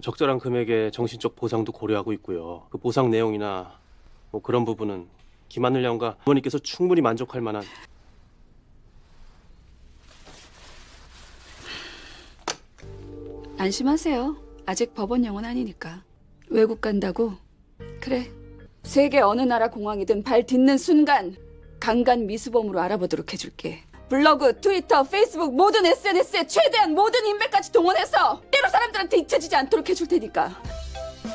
적절한 금액의 정신적 보상도 고려하고 있고요. 그 보상 내용이나 그런 부분은 김하늘 양과 어머니께서 충분히 만족할 만한. 안심하세요. 아직 법원령은 아니니까. 외국 간다고? 그래. 세계 어느 나라 공항이든 발 딛는 순간 강간 미수범으로 알아보도록 해줄게. 블로그, 트위터, 페이스북 모든 SNS에 최대한 모든 인맥까지 동원해서 때로 사람들한테 잊혀지지 않도록 해줄 테니까.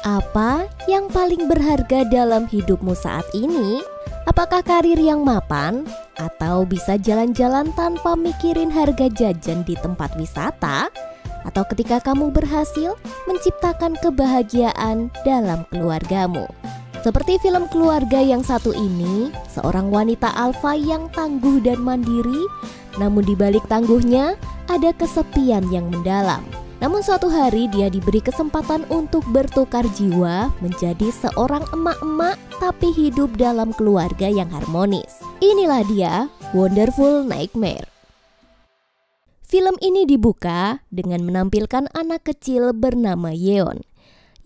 Apa yang paling berharga dalam hidupmu saat ini? Apakah karir yang mapan? Atau bisa jalan-jalan tanpa mikirin harga jajan di tempat wisata? Atau ketika kamu berhasil menciptakan kebahagiaan dalam keluargamu? Seperti film keluarga yang satu ini, seorang wanita alfa yang tangguh dan mandiri, namun di balik tangguhnya ada kesepian yang mendalam. Namun suatu hari dia diberi kesempatan untuk bertukar jiwa menjadi seorang emak-emak tapi hidup dalam keluarga yang harmonis. Inilah dia, Wonderful Nightmare. Film ini dibuka dengan menampilkan anak kecil bernama Yeon.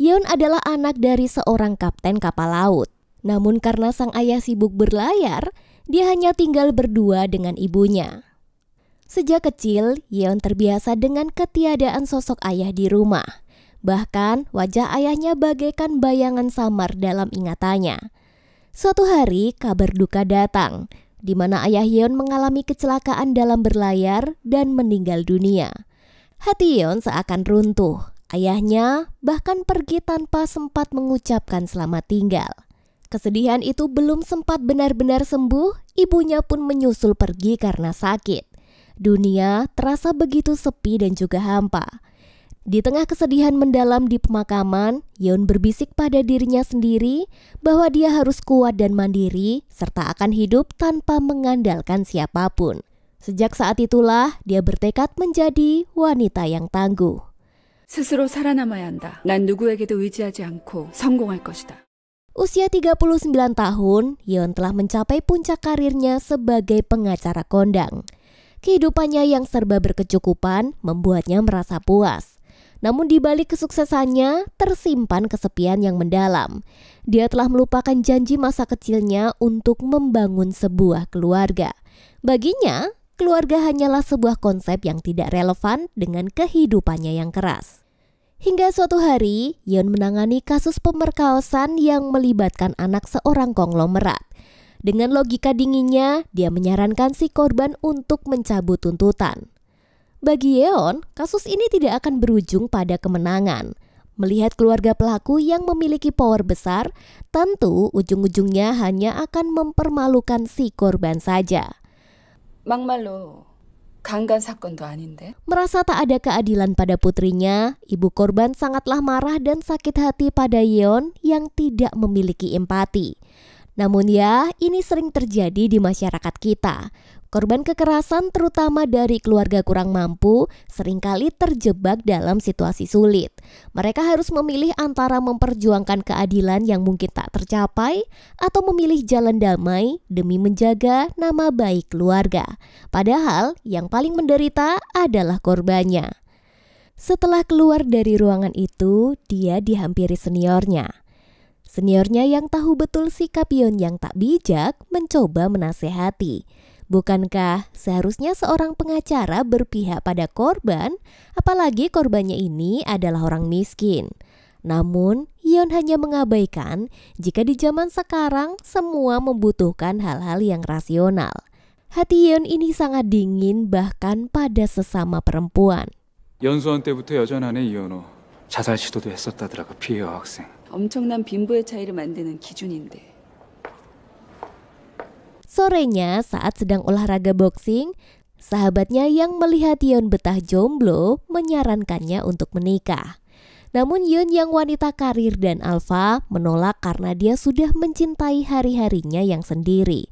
Yeon adalah anak dari seorang kapten kapal laut. Namun karena sang ayah sibuk berlayar, dia hanya tinggal berdua dengan ibunya. Sejak kecil, Yeon terbiasa dengan ketiadaan sosok ayah di rumah. Bahkan wajah ayahnya bagaikan bayangan samar dalam ingatannya. Suatu hari kabar duka datang, di mana ayah Yeon mengalami kecelakaan dalam berlayar dan meninggal dunia. Hati Yeon seakan runtuh. Ayahnya bahkan pergi tanpa sempat mengucapkan selamat tinggal. Kesedihan itu belum sempat benar-benar sembuh, ibunya pun menyusul pergi karena sakit. Dunia terasa begitu sepi dan juga hampa. Di tengah kesedihan mendalam di pemakaman, Yeon berbisik pada dirinya sendiri bahwa dia harus kuat dan mandiri serta akan hidup tanpa mengandalkan siapapun. Sejak saat itulah dia bertekad menjadi wanita yang tangguh. 스스로 살아남아야 한다. 난 누구에게도 의지하지 않고 성공할 것이다. Usia 39 tahun, Yeon telah mencapai puncak karirnya sebagai pengacara kondang. Kehidupannya yang serba berkecukupan membuatnya merasa puas. Namun di balik kesuksesannya, tersimpan kesepian yang mendalam. Dia telah melupakan janji masa kecilnya untuk membangun sebuah keluarga. Baginya, keluarga hanyalah sebuah konsep yang tidak relevan dengan kehidupannya yang keras. Hingga suatu hari, Yeon menangani kasus pemerkosaan yang melibatkan anak seorang konglomerat. Dengan logika dinginnya, dia menyarankan si korban untuk mencabut tuntutan. Bagi Yeon, kasus ini tidak akan berujung pada kemenangan. Melihat keluarga pelaku yang memiliki power besar, tentu ujung-ujungnya hanya akan mempermalukan si korban saja. 막말로 강간 사건도 아닌데. Merasa tak ada keadilan pada putrinya, ibu korban sangatlah marah dan sakit hati pada Yeon yang tidak memiliki empati. Namun ya, ini sering terjadi di masyarakat kita. Korban kekerasan terutama dari keluarga kurang mampu seringkali terjebak dalam situasi sulit. Mereka harus memilih antara memperjuangkan keadilan yang mungkin tak tercapai atau memilih jalan damai demi menjaga nama baik keluarga. Padahal yang paling menderita adalah korbannya. Setelah keluar dari ruangan itu, dia dihampiri seniornya. Seniornya yang tahu betul sikap Yeon yang tak bijak mencoba menasehati. Bukankah seharusnya seorang pengacara berpihak pada korban, apalagi korbannya ini adalah orang miskin? Namun, Yeon hanya mengabaikan jika di zaman sekarang semua membutuhkan hal-hal yang rasional. Hati Yeon ini sangat dingin bahkan pada sesama perempuan. 연수원 때부터 여전하네 이현우. 자살 시도도 했었다더라 그 피해 여학생. 엄청난 빈부의 차이를 만드는 기준인데. Sorenya saat sedang olahraga boxing, sahabatnya yang melihat Yeon betah jomblo menyarankannya untuk menikah. Namun Yeon yang wanita karir dan alfa menolak karena dia sudah mencintai hari-harinya yang sendiri.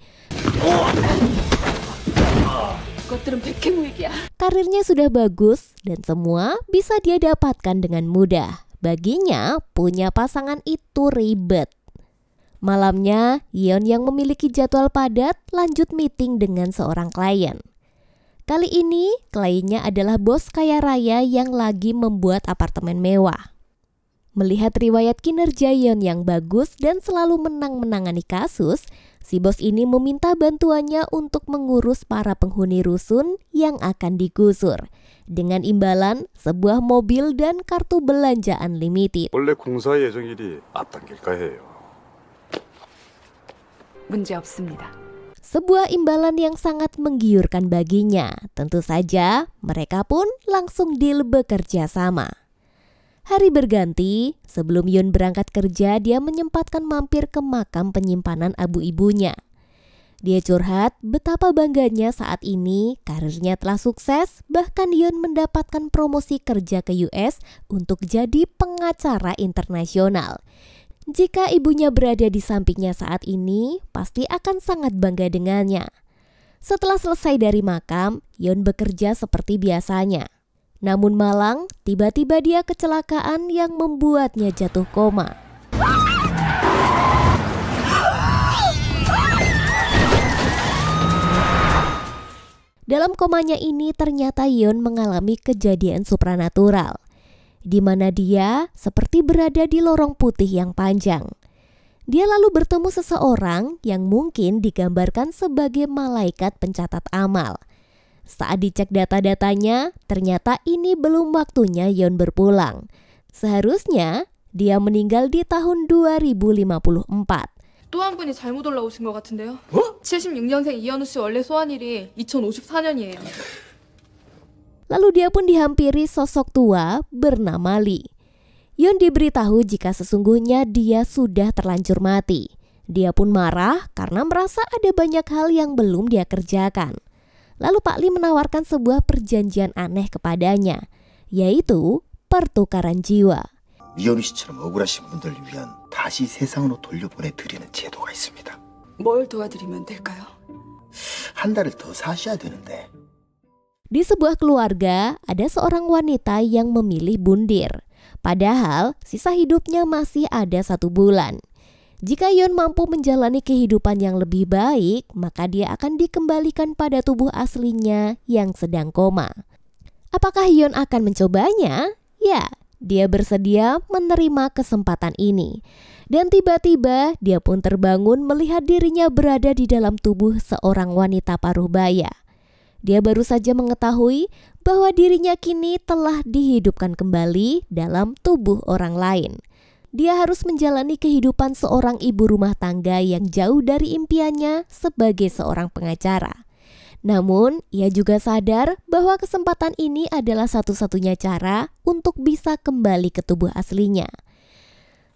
Karirnya sudah bagus dan semua bisa dia dapatkan dengan mudah. Baginya punya pasangan itu ribet. Malamnya, Yeon yang memiliki jadwal padat lanjut meeting dengan seorang klien. Kali ini, kliennya adalah bos kaya raya yang lagi membuat apartemen mewah. Melihat riwayat kinerja Yeon yang bagus dan selalu menang-menangani kasus, si bos ini meminta bantuannya untuk mengurus para penghuni rusun yang akan digusur. Dengan imbalan sebuah mobil dan kartu belanja unlimited. 원래 공사 예정일이 앞당길까 해요. 문제 없습니다. Sebuah imbalan yang sangat menggiurkan baginya. Tentu saja mereka pun langsung deal bekerja sama. Hari berganti, sebelum Yeon berangkat kerja, dia menyempatkan mampir ke makam penyimpanan abu ibunya. Dia curhat betapa bangganya saat ini karirnya telah sukses, bahkan Yeon mendapatkan promosi kerja ke US untuk jadi pengacara internasional. Jika ibunya berada di sampingnya saat ini, pasti akan sangat bangga dengannya. Setelah selesai dari makam, Yeon bekerja seperti biasanya. Namun malang, tiba-tiba dia kecelakaan yang membuatnya jatuh koma. Dalam komanya ini ternyata Yeon mengalami kejadian supranatural, di mana dia seperti berada di lorong putih yang panjang. Dia lalu bertemu seseorang yang mungkin digambarkan sebagai malaikat pencatat amal. Saat dicek data-datanya, ternyata ini belum waktunya Yeon berpulang. Seharusnya dia meninggal di tahun 2054. 또 한 분이 잘못 올라오신 것 같은데요. 76년생 이현우 씨 원래 소환일이 2054년이에요. Lalu dia pun dihampiri sosok tua bernama Lee. Yeon diberitahu jika sesungguhnya dia sudah terlanjur mati. Dia pun marah karena merasa ada banyak hal yang belum dia kerjakan. Lalu Pak Lee menawarkan sebuah perjanjian aneh kepadanya, yaitu pertukaran jiwa. 이현우 씨처럼 억울하신 분들을 위한 다시 세상으로 돌려보내드리는 제도가 있습니다. 뭘 도와드리면 될까요? 한 달을 더 사셔야 되는데. Di sebuah keluarga, ada seorang wanita yang memilih bundir. Padahal sisa hidupnya masih ada 1 bulan. Jika Yeon mampu menjalani kehidupan yang lebih baik, maka dia akan dikembalikan pada tubuh aslinya yang sedang koma. Apakah Yeon akan mencobanya? Ya, dia bersedia menerima kesempatan ini. Dan tiba-tiba dia pun terbangun melihat dirinya berada di dalam tubuh seorang wanita paruh baya. Dia baru saja mengetahui bahwa dirinya kini telah dihidupkan kembali dalam tubuh orang lain. Dia harus menjalani kehidupan seorang ibu rumah tangga yang jauh dari impiannya sebagai seorang pengacara. Namun, ia juga sadar bahwa kesempatan ini adalah satu-satunya cara untuk bisa kembali ke tubuh aslinya.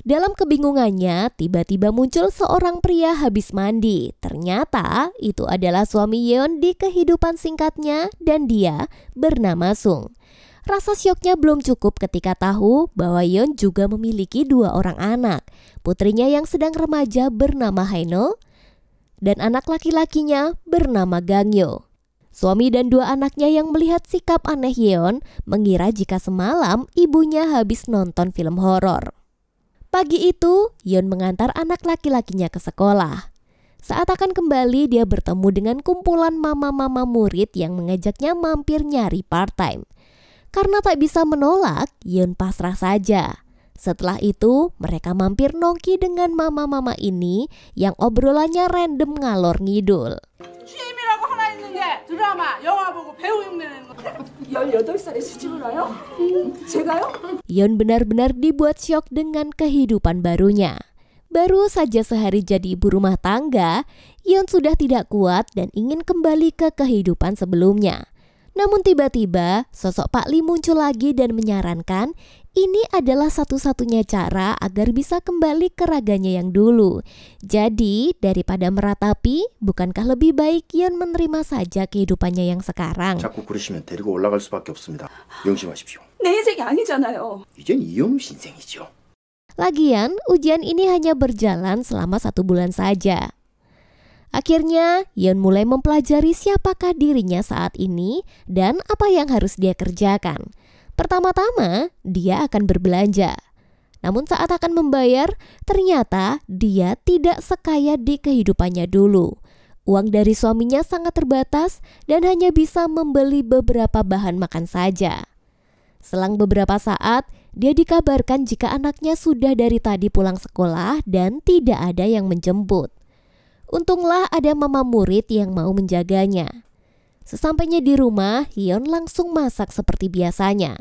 Dalam kebingungannya, tiba-tiba muncul seorang pria habis mandi. Ternyata itu adalah suami Yeon di kehidupan singkatnya dan dia bernama Sung. Rasa syoknya belum cukup ketika tahu bahwa Yeon juga memiliki 2 orang anak. Putrinya yang sedang remaja bernama Haenol dan anak laki-lakinya bernama Gangyo. Suami dan 2 anaknya yang melihat sikap aneh Yeon mengira jika semalam ibunya habis nonton film horor. Pagi itu, Yeon mengantar anak laki-lakinya ke sekolah. Saat akan kembali, dia bertemu dengan kumpulan mama-mama murid yang mengajaknya mampir nyari part-time. Karena tak bisa menolak, Yeon pasrah saja. Setelah itu, mereka mampir nongki dengan mama-mama ini yang obrolannya random ngalor ngidul. 취미라고 하나 있는 게 드라마, 영화 보고 배우 흉내내는 거. 18살에 시집을 와요? 제가요? Yeon benar-benar dibuat syok dengan kehidupan barunya. Baru saja sehari jadi ibu rumah tangga, Yeon sudah tidak kuat dan ingin kembali ke kehidupan sebelumnya. Namun tiba-tiba sosok Pak Lee muncul lagi dan menyarankan ini adalah satu-satunya cara agar bisa kembali ke raganya yang dulu. Jadi daripada meratapi, bukankah lebih baik Yeon menerima saja kehidupannya yang sekarang? 자꾸 그러시면 데리고 올라갈 수밖에 없습니다. 명심하십시오. 내 인생이 아니잖아요. 이젠 이현우 씨 인생이죠. Lagian ujian ini hanya berjalan selama 1 bulan saja. Akhirnya, Yeon mulai mempelajari siapakah dirinya saat ini dan apa yang harus dia kerjakan. Pertama-tama, dia akan berbelanja. Namun saat akan membayar, ternyata dia tidak sekaya di kehidupannya dulu. Uang dari suaminya sangat terbatas dan hanya bisa membeli beberapa bahan makan saja. Selang beberapa saat, Dia dikabarkan jika anaknya sudah dari tadi pulang sekolah dan tidak ada yang menjemput. Untunglah ada mama murid yang mau menjaganya. Sesampainya di rumah, Hyun langsung masak seperti biasanya.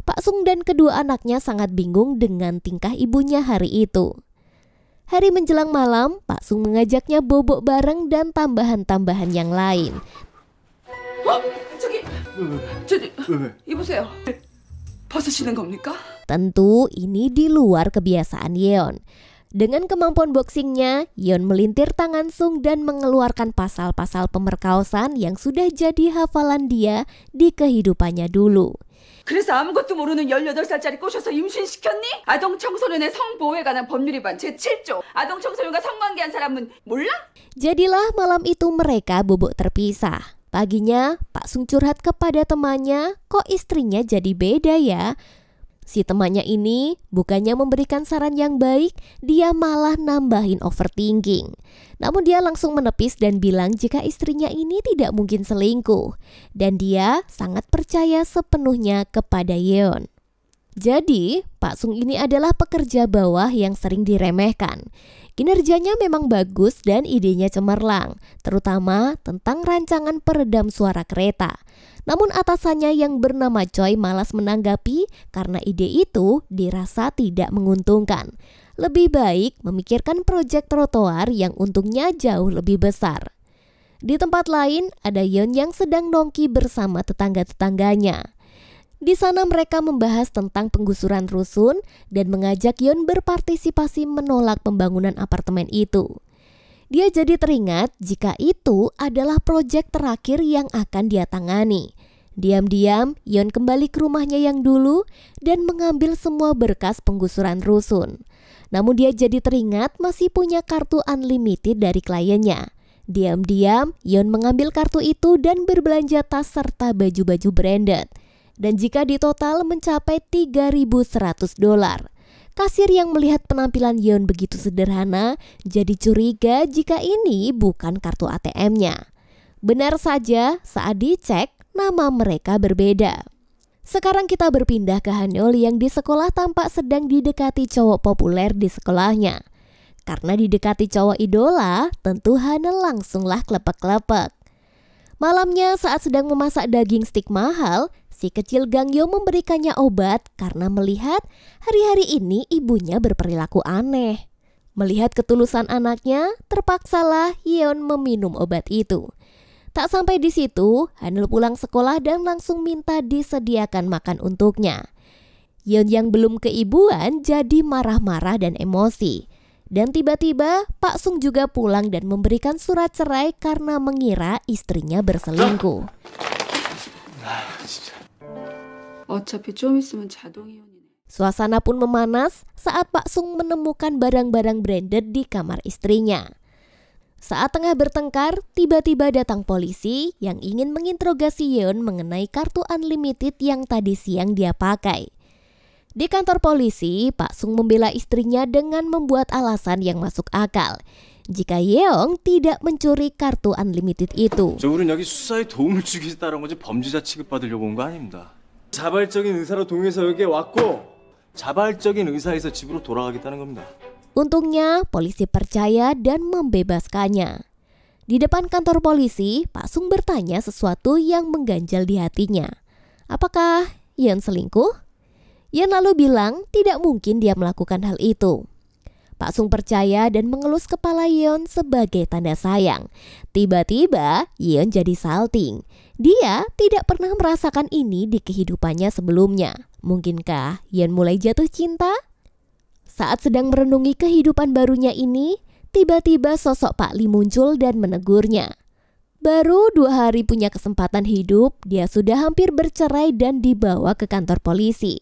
Pak Sung dan kedua anaknya sangat bingung dengan tingkah ibunya hari itu. Hari menjelang malam, Pak Sung mengajaknya bobok bareng dan tambahan-tambahan yang lain. 이보세요. 벗으시는 겁니까? Tentu ini di luar kebiasaan Yeon. Dengan kemampuan boksingnya, Yeon melintir tangan Sung dan mengeluarkan pasal-pasal pemerkosaan yang sudah jadi hafalan dia di kehidupannya dulu. 그래서 아무것도 모르는 18살짜리 꼬셔서 임신시켰니? 아동 청소년의 성보호에 관한 법률 위반 제7조. 아동 청소년과 성관계한 사람은 몰라? Jadilah malam itu mereka bobok terpisah. Paginya, Pak Sung curhat kepada temannya, kok istrinya jadi beda ya? Si temannya ini bukannya memberikan saran yang baik, dia malah nambahin overthinking. Namun dia langsung menepis dan bilang jika istrinya ini tidak mungkin selingkuh. Dan dia sangat percaya sepenuhnya kepada Yeon. Jadi, Pak Sung ini adalah pekerja bawah yang sering diremehkan. Kinerjanya memang bagus dan idenya cemerlang, terutama tentang rancangan peredam suara kereta. Namun atasannya yang bernama Choi malas menanggapi karena ide itu dirasa tidak menguntungkan. Lebih baik memikirkan proyek trotoar yang untungnya jauh lebih besar. Di tempat lain ada Yeon yang sedang nongki bersama tetangga-tetangganya. Di sana mereka membahas tentang penggusuran rusun dan mengajak Yeon berpartisipasi menolak pembangunan apartemen itu. Dia jadi teringat jika itu adalah proyek terakhir yang akan dia tangani. Diam-diam, Yeon kembali ke rumahnya yang dulu dan mengambil semua berkas penggusuran rusun. Namun dia jadi teringat masih punya kartu unlimited dari kliennya. Diam-diam, Yeon mengambil kartu itu dan berbelanja tas serta baju-baju branded. Dan jika ditotal mencapai $3.100. Kasir yang melihat penampilan Yeon begitu sederhana jadi curiga jika ini bukan kartu ATM-nya. Benar saja, saat dicek nama mereka berbeda. Sekarang kita berpindah ke Hanul yang di sekolah tampak sedang didekati cowok populer di sekolahnya. Karena didekati cowok idola, tentu Hanul langsunglah klepek-klepek. Malamnya saat sedang memasak daging stik mahal, si kecil Gangyo memberikannya obat karena melihat hari-hari ini ibunya berperilaku aneh. Melihat ketulusan anaknya, terpaksalah Yeon meminum obat itu. Tak sampai di situ, Hanul pulang sekolah dan langsung minta disediakan makan untuknya. Yeon yang belum keibuan jadi marah-marah dan emosi. Dan tiba-tiba Pak Sung juga pulang dan memberikan surat cerai karena mengira istrinya berselingkuh. 어차피 좀 있으면 자동이혼이네. Suasana pun memanas saat Pak Sung menemukan barang-barang branded di kamar istrinya. Saat tengah bertengkar, tiba-tiba datang polisi yang ingin menginterogasi Yeon mengenai kartu unlimited yang tadi siang dia pakai. Di kantor polisi, Pak Sung membela istrinya dengan membuat alasan yang masuk akal. Jika Yeong tidak mencuri kartu unlimited itu. 우린 여기 수사에 도움을 주기 위해서 따라온 거지 범죄자 취급받으려고 온 거 아닙니다. 자발적인 의사로 동의해서 여기에 왔고 자발적인 의사에서 집으로 돌아가겠다는 겁니다. Untungnya, polisi percaya dan membebaskannya. Di depan kantor polisi, Pak Sung bertanya sesuatu yang mengganjal di hatinya. Apakah Yeon selingkuh? Yeon lalu bilang tidak mungkin dia melakukan hal itu. Pak Sung percaya dan mengelus kepala Yeon sebagai tanda sayang. Tiba-tiba Yeon jadi salting. Dia tidak pernah merasakan ini di kehidupannya sebelumnya. Mungkinkah Yeon mulai jatuh cinta? Saat sedang merenungi kehidupan barunya ini, tiba-tiba sosok Pak Lee muncul dan menegurnya. Baru 2 hari punya kesempatan hidup, dia sudah hampir bercerai dan dibawa ke kantor polisi.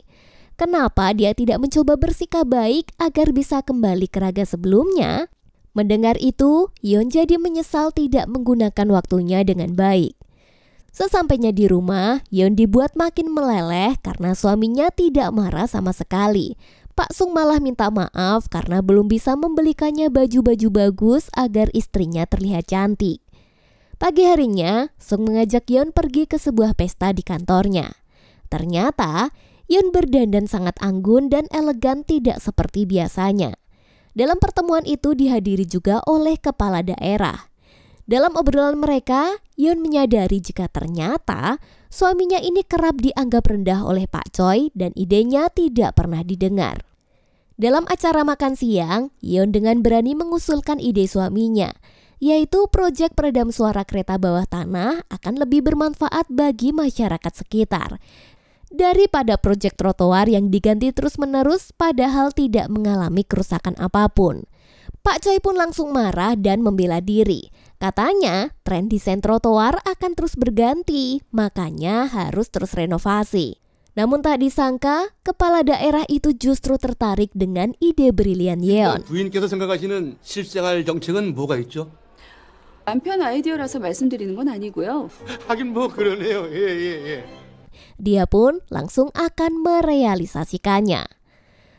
Kenapa dia tidak mencoba bersikap baik agar bisa kembali ke raga sebelumnya? Mendengar itu, Yeon jadi menyesal tidak menggunakan waktunya dengan baik. Sesampainya di rumah, Yeon dibuat makin meleleh karena suaminya tidak marah sama sekali. Pak Sung malah minta maaf karena belum bisa membelikannya baju-baju bagus agar istrinya terlihat cantik. Pagi harinya, Sung mengajak Yeon pergi ke sebuah pesta di kantornya. Ternyata, Yeon berdandan sangat anggun dan elegan tidak seperti biasanya. Dalam pertemuan itu dihadiri juga oleh kepala daerah. Dalam obrolan mereka, Yeon menyadari jika ternyata suaminya ini kerap dianggap rendah oleh Pak Choi dan idenya tidak pernah didengar. Dalam acara makan siang, Yeon dengan berani mengusulkan ide suaminya, yaitu proyek peredam suara kereta bawah tanah akan lebih bermanfaat bagi masyarakat sekitar daripada proyek trotoar yang diganti terus-menerus padahal tidak mengalami kerusakan apapun. Pak Choi pun langsung marah dan membela diri. Katanya tren desain trotoar akan terus berganti, makanya harus terus renovasi. Namun tak disangka, kepala daerah itu justru tertarik dengan ide brilian Yeon. 부인께서 생각하시는 실생활 정책은 뭐가 있죠? 남편 아이디어라서 말씀드리는 건 아니고요. 하긴 뭐 그러네요. 예. Dia pun langsung akan merealisasikannya.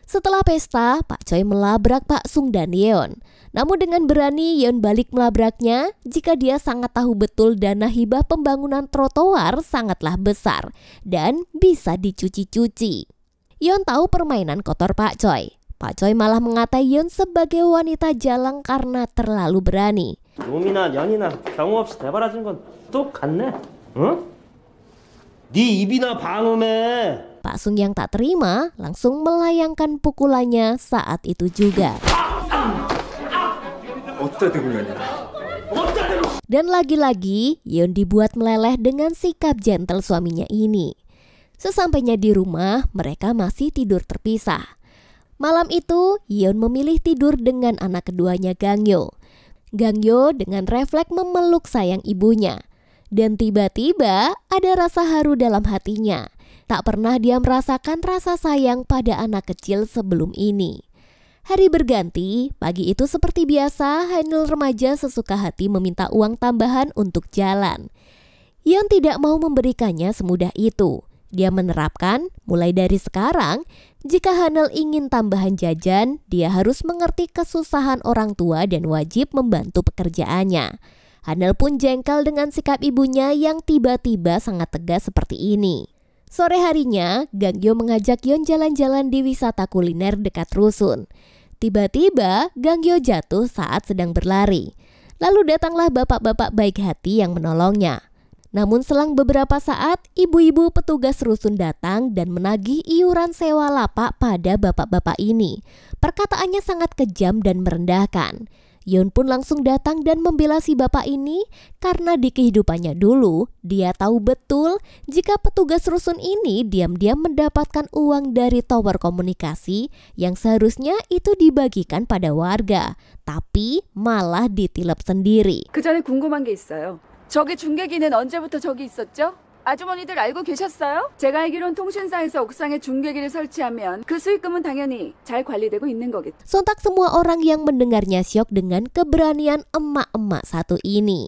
Setelah pesta, Pak Choi melabrak Pak Sung dan Yeon. Namun dengan berani Yeon balik melabraknya jika dia sangat tahu betul dana hibah pembangunan trotoar sangatlah besar dan bisa dicuci-cuci. Yeon tahu permainan kotor Pak Choi. Pak Choi malah mengatai Yeon sebagai wanita jalang karena terlalu berani. 놈이나 년이나 경우 없이 대바라진 건 똑같네. 응? 네 입이나 방음해. Pak Sung yang tak terima langsung melayangkan pukulannya saat itu juga. Dan lagi-lagi Yeon dibuat meleleh dengan sikap gentle suaminya ini. Sesampainya di rumah, mereka masih tidur terpisah. Malam itu, Yeon memilih tidur dengan anak keduanya Gangyo. Gangyo dengan refleks memeluk sayang ibunya. Dan tiba-tiba ada rasa haru dalam hatinya. Tak pernah dia merasakan rasa sayang pada anak kecil sebelum ini. Hari berganti, pagi itu seperti biasa, Hanul remaja sesuka hati meminta uang tambahan untuk jalan. Yeon tidak mau memberikannya semudah itu. Dia menerapkan, mulai dari sekarang, jika Hanul ingin tambahan jajan, dia harus mengerti kesusahan orang tua dan wajib membantu pekerjaannya. Hanul pun jengkel dengan sikap ibunya yang tiba-tiba sangat tegas seperti ini. Sore harinya, Gangyo mengajak Yeon jalan-jalan di wisata kuliner dekat rusun. Tiba-tiba, Gangyo jatuh saat sedang berlari. Lalu datanglah bapak-bapak baik hati yang menolongnya. Namun selang beberapa saat, ibu-ibu petugas rusun datang dan menagih iuran sewa lapak pada bapak-bapak ini. Perkataannya sangat kejam dan merendahkan. Yeon pun langsung datang dan membela si bapak ini karena di kehidupannya dulu dia tahu betul jika petugas rusun ini diam-diam mendapatkan uang dari tower komunikasi yang seharusnya itu dibagikan pada warga, tapi malah ditilep sendiri. 그 전에 궁금한 게 있어요. 저기 중계기는 언제부터 저기 있었죠? 아주머니들 알고 계셨어요? 제가 알기론 통신사에서 옥상에 중계기를 설치하면 그 수익금은 당연히 잘 관리되고 있는 거겠죠. Sontak semua orang yang mendengarnya syok dengan keberanian emak-emak satu ini.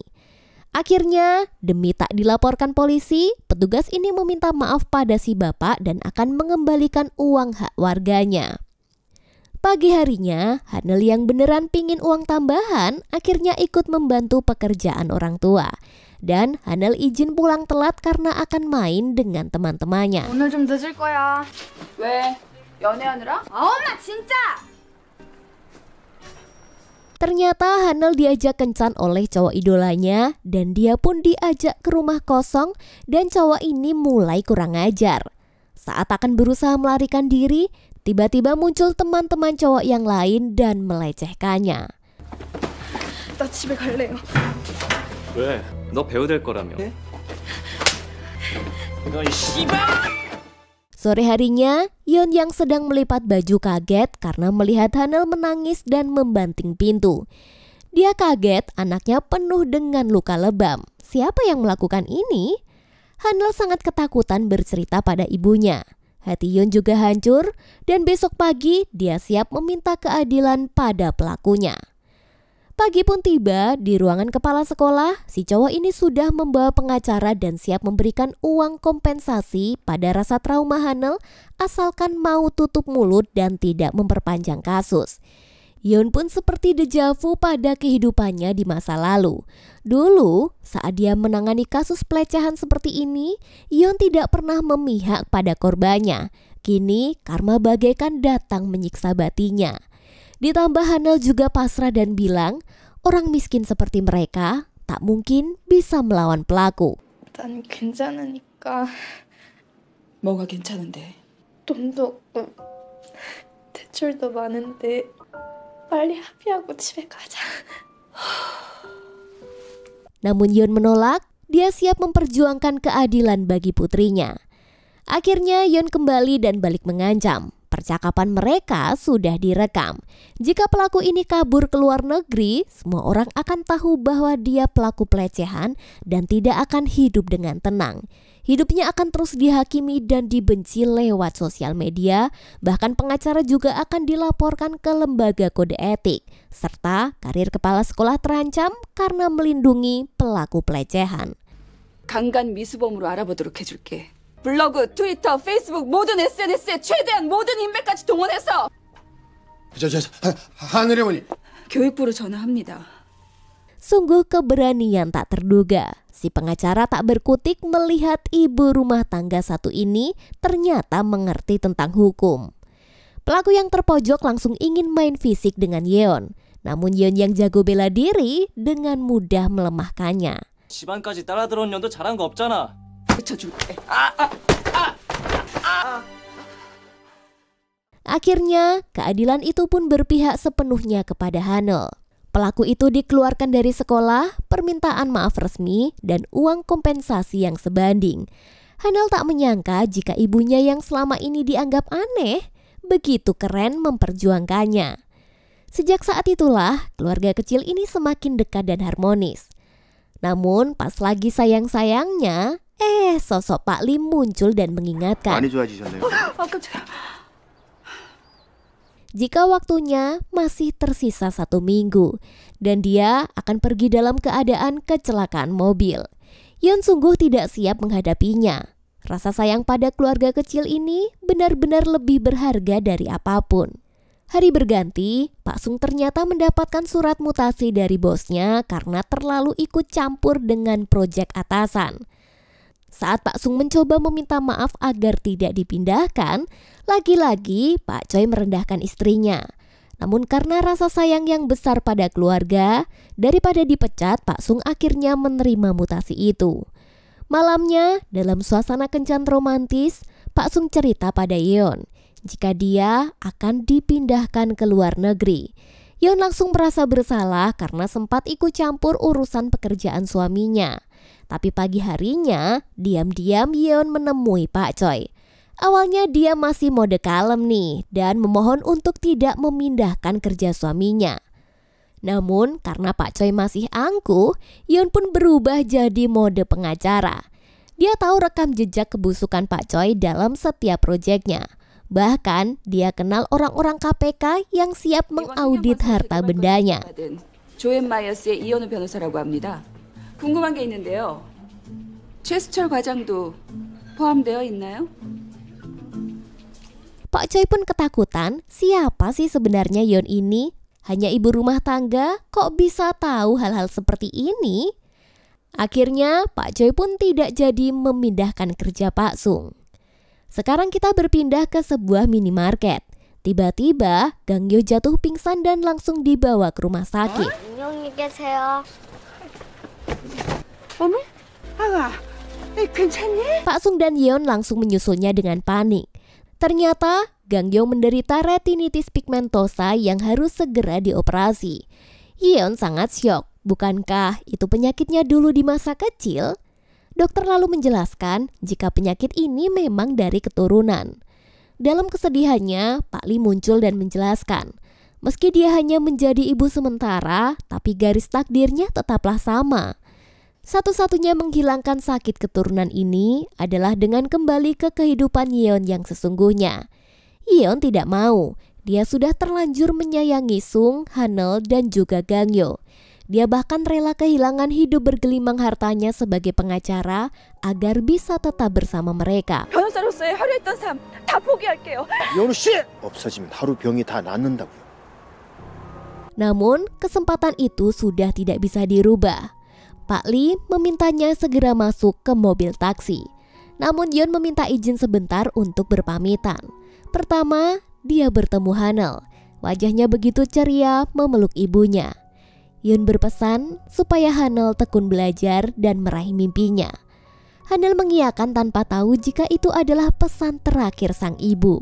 Akhirnya, demi tak dilaporkan polisi, petugas ini meminta maaf pada si bapak dan akan mengembalikan uang hak warganya. Pagi harinya, Hanul yang beneran pingin uang tambahan akhirnya ikut membantu pekerjaan orang tua. Dan Hanul izin pulang telat karena akan main dengan teman-temannya. 오늘 좀 늦을 거야. 왜? 연애하느라? 엄마 진짜! Ternyata Hanul diajak kencan oleh cowok idolanya dan dia pun diajak ke rumah kosong dan cowok ini mulai kurang ajar. Saat akan berusaha melarikan diri, tiba-tiba muncul teman-teman cowok yang lain dan melecehkannya. 나 집에 갈래요. 왜? 너 배우 될 거라며. 너 이 씨발! Sore harinya, Yeon yang sedang melipat baju kaget karena melihat Hanul menangis dan membanting pintu. Dia kaget anaknya penuh dengan luka lebam. Siapa yang melakukan ini? Hanul sangat ketakutan bercerita pada ibunya. Hati Yeon juga hancur dan besok pagi dia siap meminta keadilan pada pelakunya. Pagi pun tiba di ruangan kepala sekolah, si cowok ini sudah membawa pengacara dan siap memberikan uang kompensasi pada rasa trauma Hanul asalkan mau tutup mulut dan tidak memperpanjang kasus. Yeon pun seperti dejavu pada kehidupannya di masa lalu. Dulu, saat dia menangani kasus pelecehan seperti ini, Yeon tidak pernah memihak pada korbannya. Kini karma bagaikan datang menyiksa batinnya. Ditambah Hanel juga pasrah dan bilang orang miskin seperti mereka tak mungkin bisa melawan pelaku. 난 괜찮으니까 뭐가 괜찮은데? 돈도 없고 대출도 많은데 빨리 합의하고 집에 가자. Namun Yeon menolak, dia siap memperjuangkan keadilan bagi putrinya. Akhirnya Yeon kembali dan balik mengancam. Percakapan mereka sudah direkam. Jika pelaku ini kabur ke luar negeri, semua orang akan tahu bahwa dia pelaku pelecehan dan tidak akan hidup dengan tenang. Hidupnya akan terus dihakimi dan dibenci lewat sosial media, bahkan pengacara juga akan dilaporkan ke lembaga kode etik, serta karir kepala sekolah terancam karena melindungi pelaku pelecehan. 강간 미수범으로 알아보도록 해줄게. 블로그, 트위터, 페이스북 모든 SNS에 최대한 모든 인맥까지 동원해서 하늘의 어머니. 교육부로 전화합니다. Sungguh keberanian tak terduga. Si pengacara tak berkutik melihat ibu rumah tangga satu ini ternyata mengerti tentang hukum. Pelaku yang terpojok langsung ingin main fisik dengan Yeon. Namun Yeon yang jago bela diri dengan mudah melemahkannya. 집안까지 따라 들어온 년도 잘한 거 없잖아. 붙여줄게. Akhirnya, keadilan itu pun berpihak sepenuhnya kepada Hanel. Pelaku itu dikeluarkan dari sekolah, permintaan maaf resmi, dan uang kompensasi yang sebanding. Hanel tak menyangka jika ibunya yang selama ini dianggap aneh, begitu keren memperjuangkannya. Sejak saat itulah, keluarga kecil ini semakin dekat dan harmonis. Namun, pas lagi sayang-sayangnya, sosok Pak Lim muncul dan mengingatkan. 많이 좋아지셨네요. Jika waktunya masih tersisa 1 minggu dan dia akan pergi dalam keadaan kecelakaan mobil. Yeon sungguh tidak siap menghadapinya. Rasa sayang pada keluarga kecil ini benar-benar lebih berharga dari apapun. Hari berganti, Pak Sung ternyata mendapatkan surat mutasi dari bosnya karena terlalu ikut campur dengan proyek atasan. Saat Pak Sung mencoba meminta maaf agar tidak dipindahkan, lagi-lagi Pak Choi merendahkan istrinya. Namun karena rasa sayang yang besar pada keluarga, daripada dipecat, Pak Sung akhirnya menerima mutasi itu. Malamnya, dalam suasana kencan romantis, Pak Sung cerita pada Yeon jika dia akan dipindahkan ke luar negeri. Yeon langsung merasa bersalah karena sempat ikut campur urusan pekerjaan suaminya. Tapi pagi harinya, diam-diam Yeon menemui Pak Choi. Awalnya dia masih mode kalem nih dan memohon untuk tidak memindahkan kerja suaminya. Namun karena Pak Choi masih angkuh, Yeon pun berubah jadi mode pengacara. Dia tahu rekam jejak kebusukan Pak Choi dalam setiap proyeknya. Bahkan dia kenal orang-orang KPK yang siap mengaudit harta bendanya. 조앤 마이어스의 이현우 변호사라고 합니다. 궁금한 게 있는데요. 최수철 과장도 포함되어 있나요? Pak Choi pun ketakutan, siapa sih sebenarnya Yeon ini? Hanya ibu rumah tangga, kok bisa tahu hal-hal seperti ini? Akhirnya Pak Choi pun tidak jadi memindahkan kerja Pak Sung. Sekarang kita berpindah ke sebuah minimarket. Tiba-tiba Gang Yo jatuh pingsan dan langsung dibawa ke rumah sakit. 안녕히 계세요. 어머, 아가, 괜찮니? Pak Sung dan Yeon langsung menyusulnya dengan panik. Ternyata Gang Yo menderita retinitis pigmentosa yang harus segera dioperasi. Yeon sangat syok. Bukankah itu penyakitnya dulu di masa kecil? Dokter lalu menjelaskan jika penyakit ini memang dari keturunan. Dalam kesedihannya, Pak Lee muncul dan menjelaskan, meski dia hanya menjadi ibu sementara, tapi garis takdirnya tetaplah sama. Satu-satunya menghilangkan sakit keturunan ini adalah dengan kembali ke kehidupan Yeon yang sesungguhnya. Yeon tidak mau, dia sudah terlanjur menyayangi Sung, Hanel, dan juga Gang Yo. Dia bahkan rela kehilangan hidup bergelimang hartanya sebagai pengacara agar bisa tetap bersama mereka. 변호사로서의 하루 했던 삶 다 포기할게요. 연우 씨! 없어지면 하루 병이 다 낫는다고요. Namun, kesempatan itu sudah tidak bisa dirubah. Pak Lee memintanya segera masuk ke mobil taksi. Namun Yeon meminta izin sebentar untuk berpamitan. Pertama, dia bertemu Hanel. Wajahnya begitu ceria memeluk ibunya. Yeon berpesan supaya Hanel tekun belajar dan meraih mimpinya. Hanel mengiyakan tanpa tahu jika itu adalah pesan terakhir sang ibu.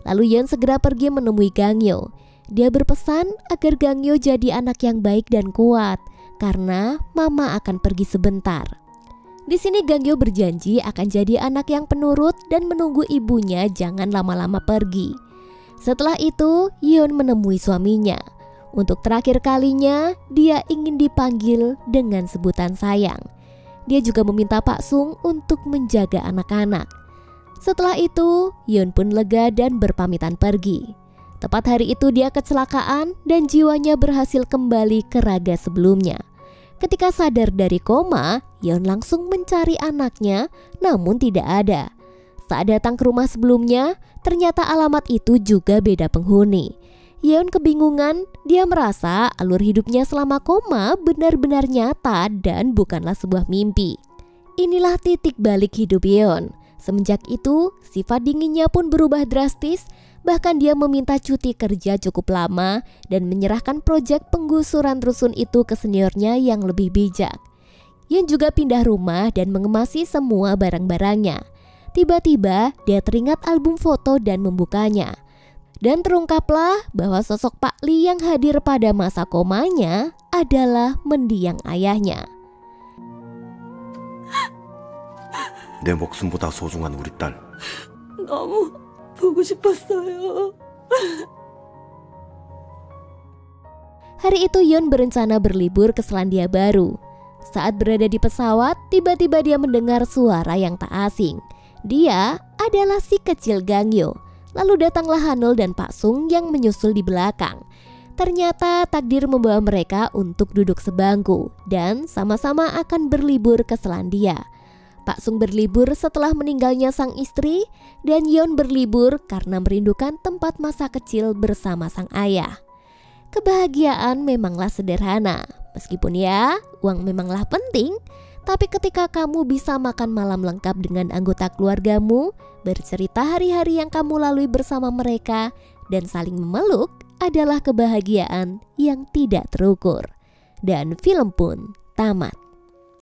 Lalu Yeon segera pergi menemui Gangyo. Dia berpesan agar Gangyo jadi anak yang baik dan kuat karena mama akan pergi sebentar. Di sini Gangyo berjanji akan jadi anak yang penurut dan menunggu ibunya jangan lama-lama pergi. Setelah itu, Yeon menemui suaminya. Untuk terakhir kalinya, dia ingin dipanggil dengan sebutan sayang. Dia juga meminta Pak Sung untuk menjaga anak-anak. Setelah itu, Yeon pun lega dan berpamitan pergi. Tepat hari itu dia kecelakaan dan jiwanya berhasil kembali ke raga sebelumnya. Ketika sadar dari koma, Yeon langsung mencari anaknya, namun tidak ada. Saat datang ke rumah sebelumnya, ternyata alamat itu juga beda penghuni. Yeon kebingungan, dia merasa alur hidupnya selama koma benar-benar nyata dan bukanlah sebuah mimpi. Inilah titik balik hidup Yeon. Semenjak itu, sifat dinginnya pun berubah drastis. Bahkan dia meminta cuti kerja cukup lama dan menyerahkan proyek penggusuran rusun itu ke seniornya yang lebih bijak. Yeon juga pindah rumah dan mengemasi semua barang-barangnya. Tiba-tiba dia teringat album foto dan membukanya. Dan terungkaplah bahwa sosok Pak Lee yang hadir pada masa komanya adalah mendiang ayahnya. 내 목숨보다 소중한 우리 딸. 너무 보고 싶었어요. Hari itu Yeon berencana berlibur ke Selandia Baru. Saat berada di pesawat, tiba-tiba dia mendengar suara yang tak asing. Dia adalah si kecil Gangyo. Lalu datanglah Hanul dan Pak Sung yang menyusul di belakang. Ternyata takdir membawa mereka untuk duduk sebangku dan sama-sama akan berlibur ke Selandia. Pak Sung berlibur setelah meninggalnya sang istri dan Yeon berlibur karena merindukan tempat masa kecil bersama sang ayah. Kebahagiaan memanglah sederhana, meskipun ya uang memanglah penting, tapi ketika kamu bisa makan malam lengkap dengan anggota keluargamu, bercerita hari-hari yang kamu lalui bersama mereka, dan saling memeluk adalah kebahagiaan yang tidak terukur. Dan film pun tamat.